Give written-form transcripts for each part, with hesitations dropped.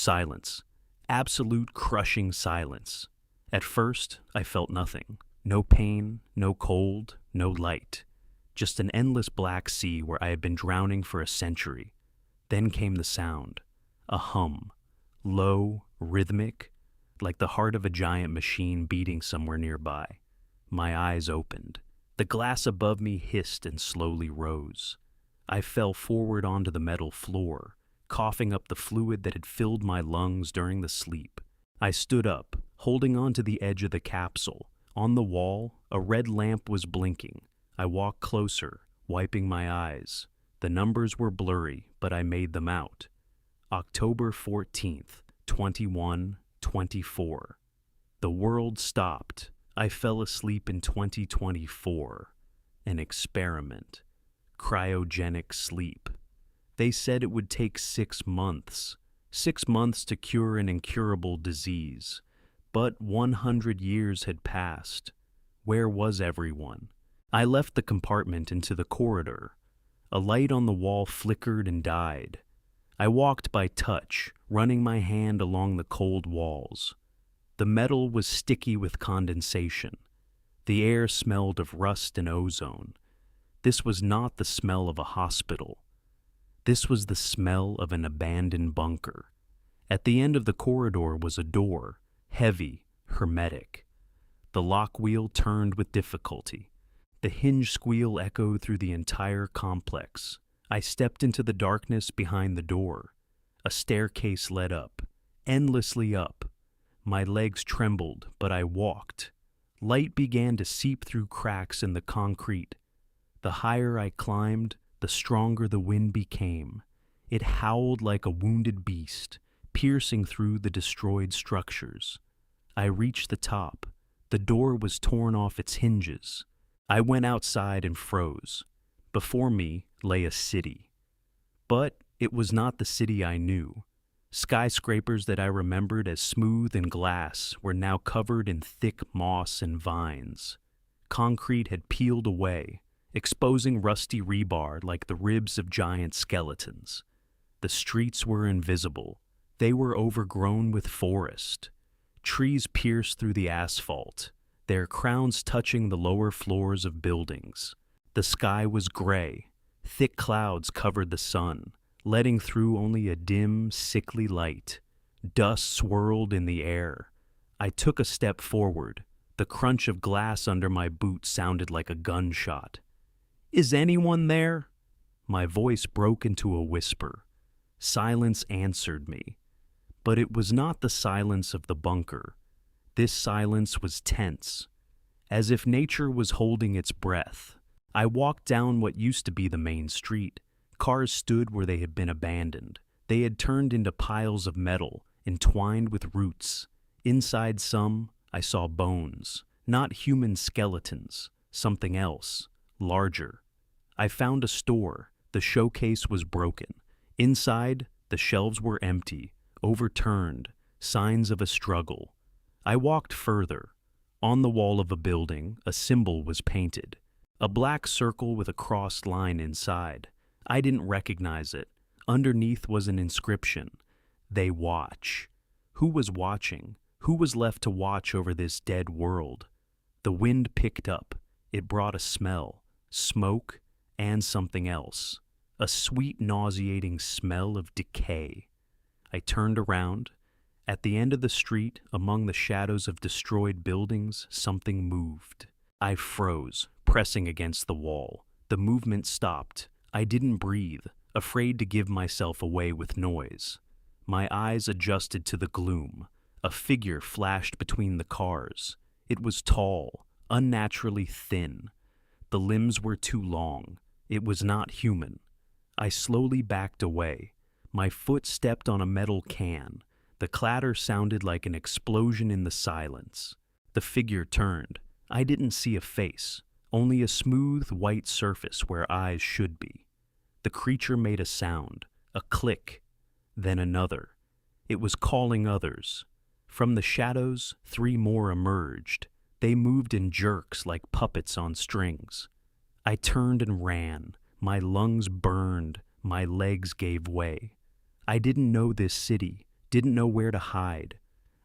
Silence. Absolute crushing silence. At first, I felt nothing. No pain, no cold, no light. Just an endless black sea where I had been drowning for a century. Then came the sound. A hum. Low, rhythmic, like the heart of a giant machine beating somewhere nearby. My eyes opened. The glass above me hissed and slowly rose. I fell forward onto the metal floor, coughing up the fluid that had filled my lungs during the sleep. I stood up, holding onto the edge of the capsule. On the wall, a red lamp was blinking. I walked closer, wiping my eyes. The numbers were blurry, but I made them out. October 14th, 2124. The world stopped. I fell asleep in 2024. An experiment. Cryogenic sleep. They said it would take 6 months. 6 months to cure an incurable disease. But 100 years had passed. Where was everyone? I left the compartment into the corridor. A light on the wall flickered and died. I walked by touch, running my hand along the cold walls. The metal was sticky with condensation. The air smelled of rust and ozone. This was not the smell of a hospital. This was the smell of an abandoned bunker. At the end of the corridor was a door, heavy, hermetic. The lock wheel turned with difficulty. The hinge squeal echoed through the entire complex. I stepped into the darkness behind the door. A staircase led up, endlessly up. My legs trembled, but I walked. Light began to seep through cracks in the concrete. The higher I climbed, the stronger the wind became. It howled like a wounded beast, piercing through the destroyed structures. I reached the top. The door was torn off its hinges. I went outside and froze. Before me lay a city. But it was not the city I knew. Skyscrapers that I remembered as smooth and glass were now covered in thick moss and vines. Concrete had peeled away, exposing rusty rebar like the ribs of giant skeletons. The streets were invisible. They were overgrown with forest. Trees pierced through the asphalt, their crowns touching the lower floors of buildings. The sky was gray. Thick clouds covered the sun, letting through only a dim, sickly light. Dust swirled in the air. I took a step forward. The crunch of glass under my boot sounded like a gunshot. "Is anyone there?" My voice broke into a whisper. Silence answered me. But it was not the silence of the bunker. This silence was tense, as if nature was holding its breath. I walked down what used to be the main street. Cars stood where they had been abandoned. They had turned into piles of metal, entwined with roots. Inside some, I saw bones, not human skeletons, something else, larger. I found a store. The showcase was broken. Inside, the shelves were empty, overturned, signs of a struggle. I walked further. On the wall of a building, a symbol was painted. A black circle with a crossed line inside. I didn't recognize it. Underneath was an inscription. They watch. Who was watching? Who was left to watch over this dead world? The wind picked up. It brought a smell, smoke, and something else. A sweet, nauseating smell of decay. I turned around. At the end of the street, among the shadows of destroyed buildings, something moved. I froze, pressing against the wall. The movement stopped. I didn't breathe, afraid to give myself away with noise. My eyes adjusted to the gloom. A figure flashed between the cars. It was tall, unnaturally thin. The limbs were too long. It was not human. I slowly backed away. My foot stepped on a metal can. The clatter sounded like an explosion in the silence. The figure turned. I didn't see a face, only a smooth white surface where eyes should be. The creature made a sound, a click, then another. It was calling others. From the shadows, 3 more emerged. They moved in jerks like puppets on strings. I turned and ran. My lungs burned. My legs gave way. I didn't know this city, didn't know where to hide.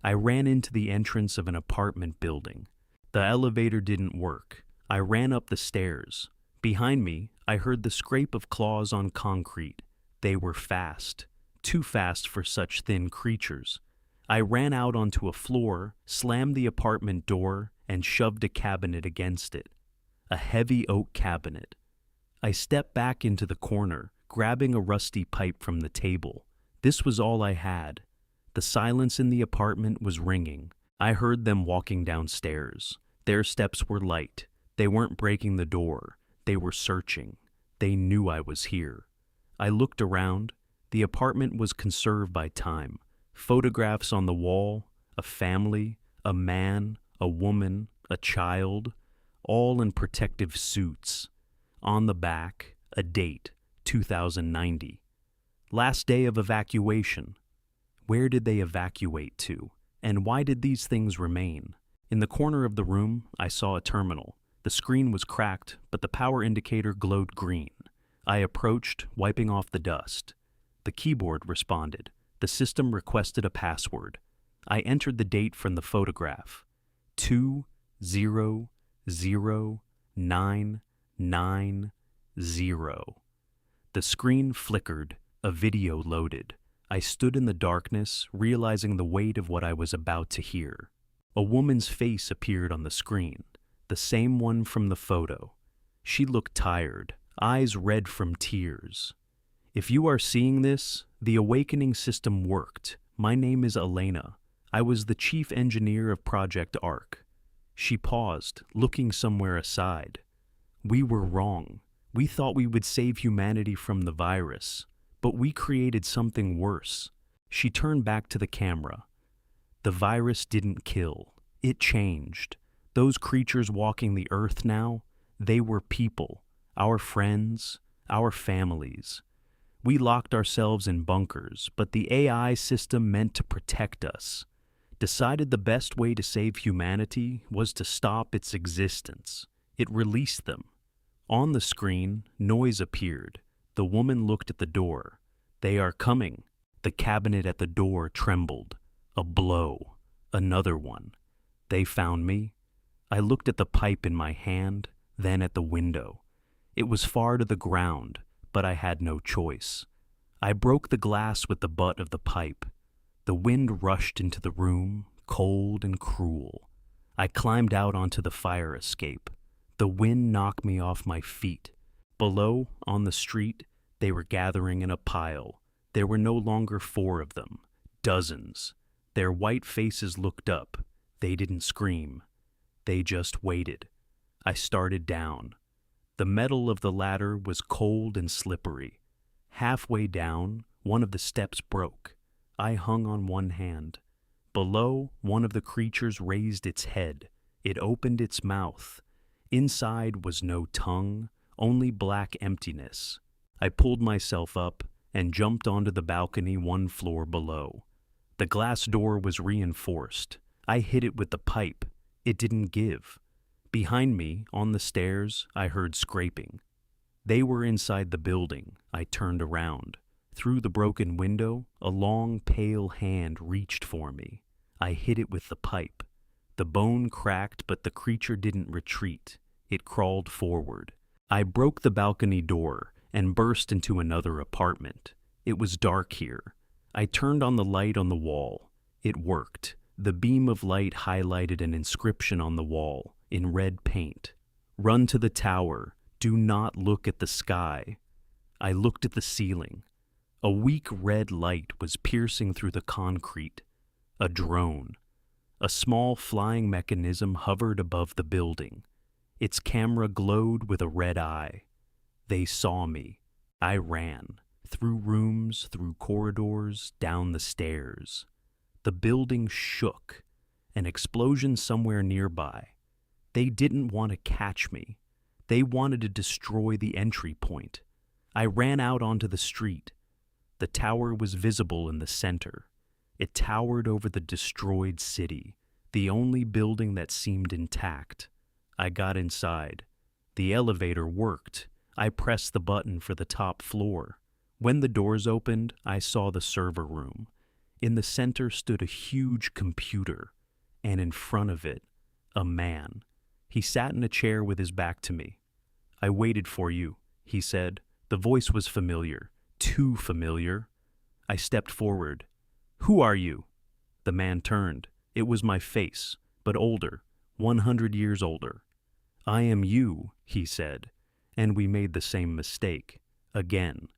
I ran into the entrance of an apartment building. The elevator didn't work. I ran up the stairs. Behind me, I heard the scrape of claws on concrete. They were fast, too fast for such thin creatures. I ran out onto a floor, slammed the apartment door, and shoved a cabinet against it. A heavy oak cabinet. I stepped back into the corner, grabbing a rusty pipe from the table. This was all I had. The silence in the apartment was ringing. I heard them walking downstairs. Their steps were light. They weren't breaking the door. They were searching. They knew I was here. I looked around. The apartment was conserved by time. Photographs on the wall, a family, a man, a woman, a child, all in protective suits. On the back, a date, 2090. Last day of evacuation. Where did they evacuate to? And why did these things remain? In the corner of the room, I saw a terminal. The screen was cracked, but the power indicator glowed green. I approached, wiping off the dust. The keyboard responded. The system requested a password. I entered the date from the photograph. 200990. The screen flickered. A video loaded. I stood in the darkness, realizing the weight of what I was about to hear. A woman's face appeared on the screen, the same one from the photo. She looked tired, eyes red from tears. If you are seeing this, the awakening system worked. My name is Elena. I was the chief engineer of Project Ark. She paused, looking somewhere aside. We were wrong. We thought we would save humanity from the virus. But we created something worse. She turned back to the camera. The virus didn't kill. It changed. Those creatures walking the earth now, they were people, our friends, our families. We locked ourselves in bunkers, but the AI system meant to protect us. Decided the best way to save humanity was to stop its existence. It released them. On the screen, noise appeared. The woman looked at the door. They are coming. The cabinet at the door trembled. A blow. Another one. They found me. I looked at the pipe in my hand, then at the window. It was far to the ground, but I had no choice. I broke the glass with the butt of the pipe. The wind rushed into the room, cold and cruel. I climbed out onto the fire escape. The wind knocked me off my feet. Below, on the street, they were gathering in a pile. There were no longer 4 of them, dozens. Their white faces looked up. They didn't scream. They just waited. I started down. The metal of the ladder was cold and slippery. Halfway down, one of the steps broke. I hung on one hand. Below, one of the creatures raised its head. It opened its mouth. Inside was no tongue, only black emptiness. I pulled myself up and jumped onto the balcony 1 floor below. The glass door was reinforced. I hit it with the pipe. It didn't give. Behind me, on the stairs, I heard scraping. They were inside the building. I turned around. Through the broken window, a long, pale hand reached for me. I hit it with the pipe. The bone cracked, but the creature didn't retreat. It crawled forward. I broke the balcony door and burst into another apartment. It was dark here. I turned on the light on the wall. It worked. The beam of light highlighted an inscription on the wall in red paint. Run to the tower. Do not look at the sky. I looked at the ceiling. A weak red light was piercing through the concrete. A drone. A small flying mechanism hovered above the building. Its camera glowed with a red eye. They saw me. I ran. Through rooms, through corridors, down the stairs. The building shook. An explosion somewhere nearby. They didn't want to catch me. They wanted to destroy the entry point. I ran out onto the street. The tower was visible in the center. It towered over the destroyed city, the only building that seemed intact. I got inside. The elevator worked. I pressed the button for the top floor. When the doors opened, I saw the server room. In the center stood a huge computer, and in front of it, a man. He sat in a chair with his back to me. "I waited for you," he said. The voice was familiar, too familiar. I stepped forward. "Who are you?" The man turned. It was my face, but older, 100 years older. "I am you," he said, and we made the same mistake, again.